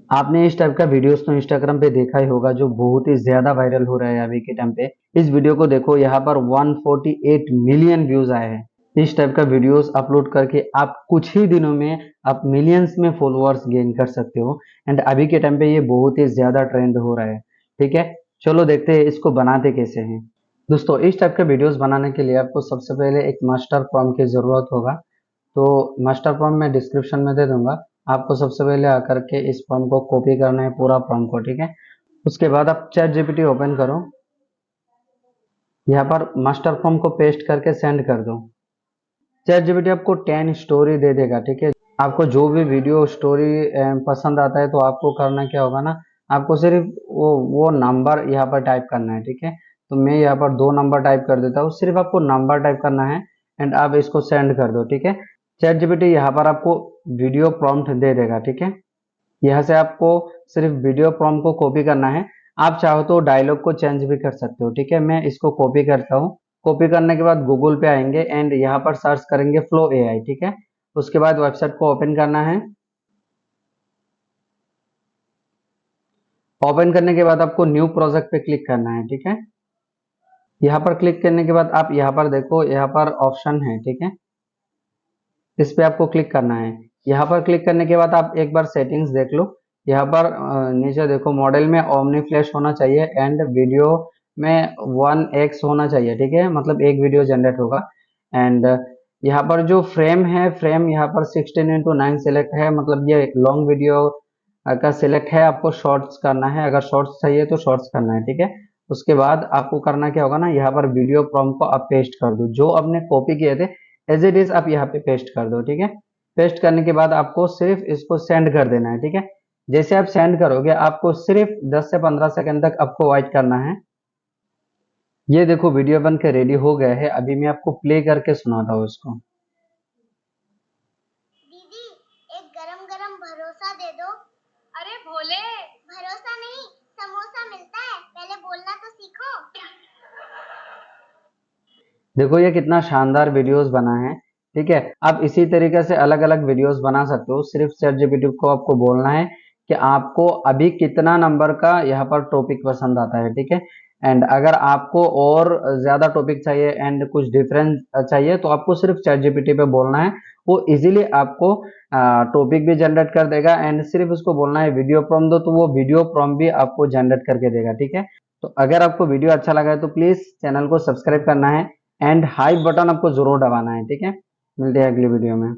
आपने इस टाइप का वीडियोस तो इंस्टाग्राम पे देखा ही होगा जो बहुत ही ज्यादा वायरल हो रहा है अभी के टाइम पे। इस वीडियो को देखो, यहाँ पर 148 मिलियन व्यूज आए हैं। इस टाइप का वीडियोस अपलोड करके आप कुछ ही दिनों में आप मिलियंस में फॉलोअर्स गेन कर सकते हो। एंड अभी के टाइम पे ये बहुत ही ज्यादा ट्रेंड हो रहा है। ठीक है, चलो देखते हैं इसको बनाते कैसे हैं। दोस्तों, इस टाइप के वीडियोस बनाने के लिए आपको सबसे पहले एक मास्टर प्रॉम्प्ट की जरूरत होगा। तो मास्टर प्रॉम्प्ट मैं डिस्क्रिप्शन में दे दूंगा। आपको सबसे पहले आकर के इस प्रॉम्प्ट को कॉपी करना है, पूरा प्रॉम्प्ट को। ठीक है, उसके बाद आप चैट जीपीटी ओपन करो, यहाँ पर मास्टर प्रॉम्प्ट को पेस्ट करके सेंड कर दो। चैट जीपीटी आपको 10 स्टोरी दे देगा। ठीक है, आपको जो भी वीडियो स्टोरी पसंद आता है तो आपको करना क्या होगा ना, आपको सिर्फ वो नंबर यहाँ पर टाइप करना है। ठीक है, तो मैं यहाँ पर 2 नंबर टाइप कर देता हूँ, सिर्फ आपको नंबर टाइप करना है एंड आप इसको सेंड कर दो। ठीक है, चैट जीपीटी यहाँ पर आपको वीडियो प्रॉम्प्ट दे देगा। ठीक है, यहाँ से आपको सिर्फ वीडियो प्रॉम्प्ट को कॉपी करना है। आप चाहो तो डायलॉग को चेंज भी कर सकते हो। ठीक है, मैं इसको कॉपी करता हूँ। कॉपी करने के बाद गूगल पे आएंगे एंड यहाँ पर सर्च करेंगे फ्लो एआई। ठीक है, उसके बाद वेबसाइट को ओपन करना है। ओपन करने के बाद आपको न्यू प्रोजेक्ट पे क्लिक करना है। ठीक है, यहाँ पर क्लिक करने के बाद आप यहाँ पर देखो, यहाँ पर ऑप्शन है। ठीक है, इस पे आपको क्लिक करना है। यहाँ पर क्लिक करने के बाद आप एक बार सेटिंग्स देख लो। यहाँ पर नीचे देखो, मॉडल में ओमनी फ्लैश होना चाहिए एंड वीडियो में 1x होना चाहिए। ठीक है, मतलब एक वीडियो जनरेट होगा। एंड यहाँ पर जो फ्रेम है, फ्रेम यहाँ पर 16:9 सिलेक्ट है, मतलब ये लॉन्ग वीडियो का सिलेक्ट है। आपको शॉर्ट्स करना है, अगर शॉर्ट्स चाहिए तो शॉर्ट्स करना है। ठीक है, उसके बाद आपको करना क्या होगा ना, यहाँ पर वीडियो प्रॉम्प्ट को आप पेस्ट कर दो, जो आपने कॉपी किए थे एज इट इज आप यहाँ पे पेस्ट कर दो। ठीक है, पेस्ट करने के बाद आपको सिर्फ इसको सेंड कर देना है। ठीक है, जैसे आप सेंड करोगे आपको सिर्फ 10 से 15 सेकंड तक आपको वेट करना है। ये देखो, वीडियो बन के रेडी हो गया है। अभी मैं आपको प्ले करके सुनाता हूँ इसको। दीदी, एक गरम गरम भरोसा दे दो। अरे भोले, भरोसा नहीं, समोसा मिलता है, पहले बोलना तो सीखो। देखो ये कितना शानदार वीडियोस बना है। ठीक है, आप इसी तरीके से अलग अलग वीडियोस बना सकते हो। सिर्फ चैट जीपीटी को आपको बोलना है कि आपको अभी कितना नंबर का यहाँ पर टॉपिक पसंद आता है। ठीक है, एंड अगर आपको और ज्यादा टॉपिक चाहिए एंड कुछ डिफरेंस चाहिए तो आपको सिर्फ चैट जीपीटी पे बोलना है। वो इजीली आपको टॉपिक भी जनरेट कर देगा एंड सिर्फ उसको बोलना है वीडियो प्रॉम्प्ट दो, तो वो वीडियो प्रॉम्प्ट भी आपको जनरेट करके देगा। ठीक है, तो अगर आपको वीडियो अच्छा लगा है तो प्लीज चैनल को सब्सक्राइब करना है एंड हाई बटन आपको जरूर दबाना है। ठीक है, मिलते हैं अगली वीडियो में।